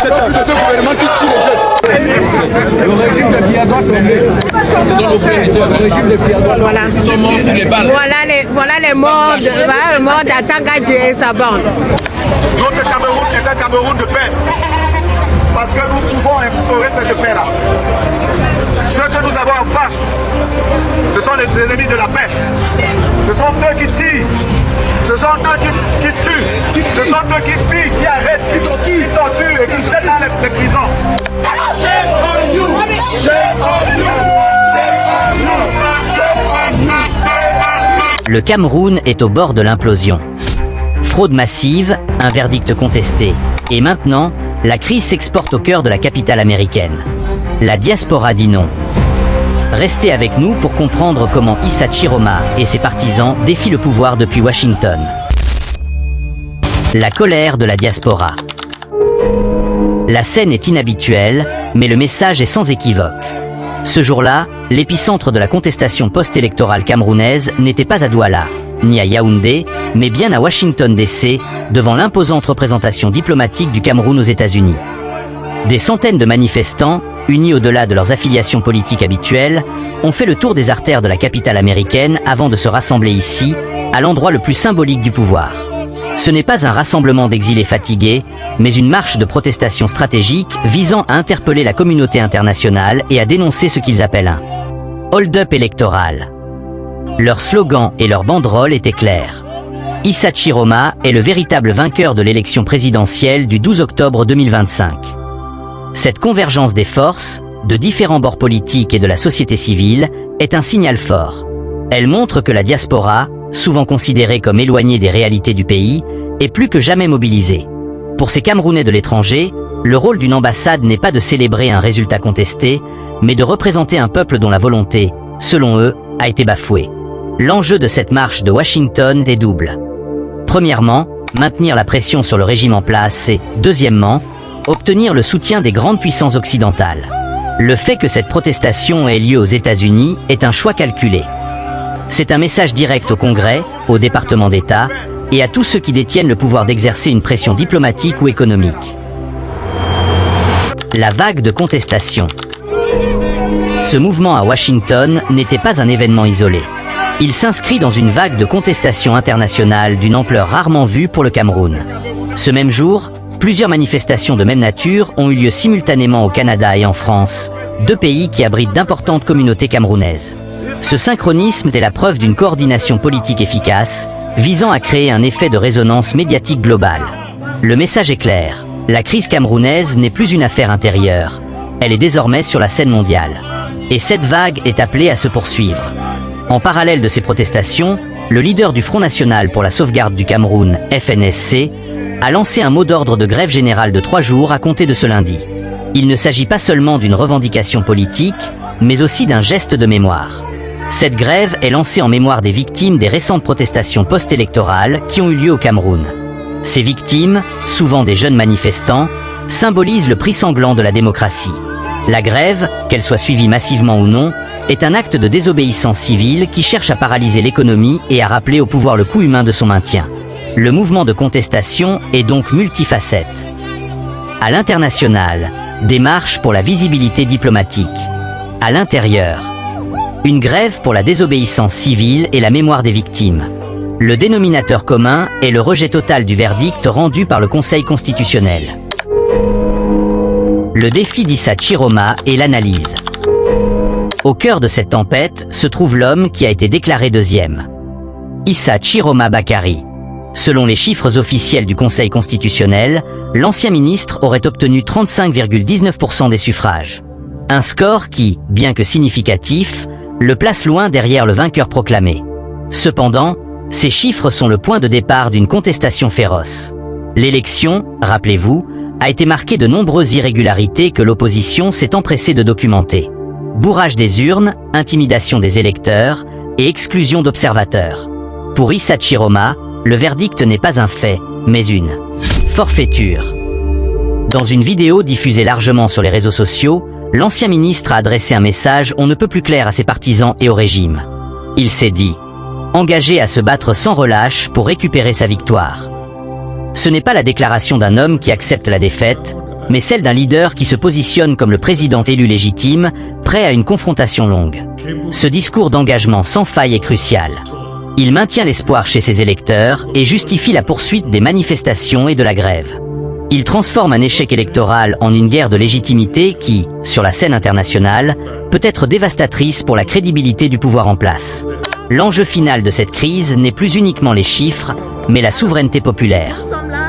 de ce gouvernement qui tue les jeunes. Le régime de Biya doit tomber. Le régime de Biya doit tomber. Ils sont morts sur les balles. Voilà les morts d'Atagadji et sa bande. Notre Cameroun est un Cameroun de paix. Parce que nous pouvons instaurer cette paix-là. Ceux que nous avons en face, ce sont les ennemis de la paix. Ce sont eux qui tirent. Ce sont eux qui tuent. Ce sont eux qui pillent, qui arrêtent, qui torturent et qui se mettent dans les prisons. Le Cameroun est au bord de l'implosion. Fraude massive, un verdict contesté. Et maintenant, la crise s'exporte au cœur de la capitale américaine. La diaspora dit non. Restez avec nous pour comprendre comment Issa Chiroma et ses partisans défient le pouvoir depuis Washington. La colère de la diaspora. La scène est inhabituelle, mais le message est sans équivoque. Ce jour-là, l'épicentre de la contestation post-électorale camerounaise n'était pas à Douala, ni à Yaoundé, mais bien à Washington DC, devant l'imposante représentation diplomatique du Cameroun aux États-Unis. Des centaines de manifestants, unis au-delà de leurs affiliations politiques habituelles, ont fait le tour des artères de la capitale américaine avant de se rassembler ici, à l'endroit le plus symbolique du pouvoir. Ce n'est pas un rassemblement d'exilés fatigués, mais une marche de protestation stratégique visant à interpeller la communauté internationale et à dénoncer ce qu'ils appellent un hold-up électoral. Leur slogan et leur banderole étaient clairs. Issa Chiroma est le véritable vainqueur de l'élection présidentielle du 12 octobre 2025. Cette convergence des forces, de différents bords politiques et de la société civile, est un signal fort. Elle montre que la diaspora, souvent considérée comme éloignée des réalités du pays, est plus que jamais mobilisée. Pour ces Camerounais de l'étranger, le rôle d'une ambassade n'est pas de célébrer un résultat contesté, mais de représenter un peuple dont la volonté, selon eux, a été bafouée. L'enjeu de cette marche de Washington est double. Premièrement, maintenir la pression sur le régime en place et, deuxièmement, obtenir le soutien des grandes puissances occidentales. Le fait que cette protestation ait lieu aux États-Unis est un choix calculé. C'est un message direct au Congrès, au département d'État et à tous ceux qui détiennent le pouvoir d'exercer une pression diplomatique ou économique. La vague de contestation. Ce mouvement à Washington n'était pas un événement isolé. Il s'inscrit dans une vague de contestation internationale d'une ampleur rarement vue pour le Cameroun. Ce même jour, plusieurs manifestations de même nature ont eu lieu simultanément au Canada et en France, deux pays qui abritent d'importantes communautés camerounaises. Ce synchronisme est la preuve d'une coordination politique efficace, visant à créer un effet de résonance médiatique globale. Le message est clair, la crise camerounaise n'est plus une affaire intérieure, elle est désormais sur la scène mondiale. Et cette vague est appelée à se poursuivre. En parallèle de ces protestations, le leader du Front National pour la sauvegarde du Cameroun, FNSC, a lancé un mot d'ordre de grève générale de 3 jours à compter de ce lundi. Il ne s'agit pas seulement d'une revendication politique, mais aussi d'un geste de mémoire. Cette grève est lancée en mémoire des victimes des récentes protestations post-électorales qui ont eu lieu au Cameroun. Ces victimes, souvent des jeunes manifestants, symbolisent le prix sanglant de la démocratie. La grève, qu'elle soit suivie massivement ou non, est un acte de désobéissance civile qui cherche à paralyser l'économie et à rappeler au pouvoir le coût humain de son maintien. Le mouvement de contestation est donc multifacette. À l'international, des marches pour la visibilité diplomatique. À l'intérieur, une grève pour la désobéissance civile et la mémoire des victimes. Le dénominateur commun est le rejet total du verdict rendu par le Conseil constitutionnel. Le défi d'Issa Chiroma est l'analyse. Au cœur de cette tempête se trouve l'homme qui a été déclaré deuxième. Issa Chiroma Bakary. Selon les chiffres officiels du Conseil constitutionnel, l'ancien ministre aurait obtenu 35,19% des suffrages. Un score qui, bien que significatif, le place loin derrière le vainqueur proclamé. Cependant, ces chiffres sont le point de départ d'une contestation féroce. L'élection, rappelez-vous, a été marquée de nombreuses irrégularités que l'opposition s'est empressée de documenter. Bourrage des urnes, intimidation des électeurs et exclusion d'observateurs. Pour Issa Chiroma, le verdict n'est pas un fait, mais une forfaiture. Dans une vidéo diffusée largement sur les réseaux sociaux, l'ancien ministre a adressé un message on ne peut plus clair à ses partisans et au régime. Il s'est dit engagé à se battre sans relâche pour récupérer sa victoire. Ce n'est pas la déclaration d'un homme qui accepte la défaite, mais celle d'un leader qui se positionne comme le président élu légitime, prêt à une confrontation longue. Ce discours d'engagement sans faille est crucial. Il maintient l'espoir chez ses électeurs et justifie la poursuite des manifestations et de la grève. Il transforme un échec électoral en une guerre de légitimité qui, sur la scène internationale, peut être dévastatrice pour la crédibilité du pouvoir en place. L'enjeu final de cette crise n'est plus uniquement les chiffres, mais la souveraineté populaire.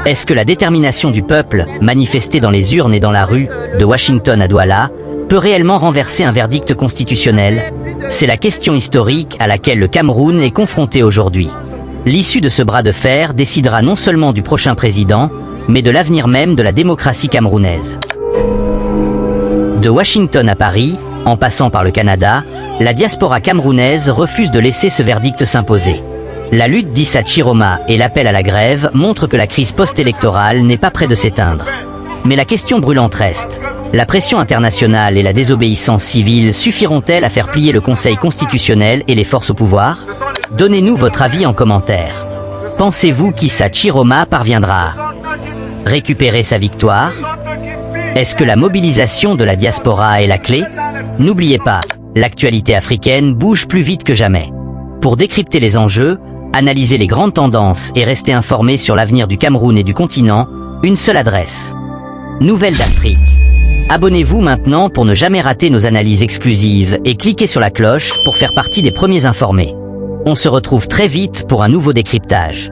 Est-ce que la détermination du peuple, manifestée dans les urnes et dans la rue, de Washington à Douala, peut réellement renverser un verdict constitutionnel? C'est la question historique à laquelle le Cameroun est confronté aujourd'hui. L'issue de ce bras de fer décidera non seulement du prochain président, mais de l'avenir même de la démocratie camerounaise. De Washington à Paris, en passant par le Canada, la diaspora camerounaise refuse de laisser ce verdict s'imposer. La lutte d'Issa Chiroma et l'appel à la grève montrent que la crise post-électorale n'est pas près de s'éteindre. Mais la question brûlante reste. La pression internationale et la désobéissance civile suffiront-elles à faire plier le Conseil constitutionnel et les forces au pouvoir? Donnez-nous votre avis en commentaire. Pensez-vous qu'Issa Chiroma parviendra à récupérer sa victoire? Est-ce que la mobilisation de la diaspora est la clé? N'oubliez pas, l'actualité africaine bouge plus vite que jamais. Pour décrypter les enjeux, analyser les grandes tendances et rester informé sur l'avenir du Cameroun et du continent, une seule adresse. Nouvelles d'Afrique. Abonnez-vous maintenant pour ne jamais rater nos analyses exclusives et cliquez sur la cloche pour faire partie des premiers informés. On se retrouve très vite pour un nouveau décryptage.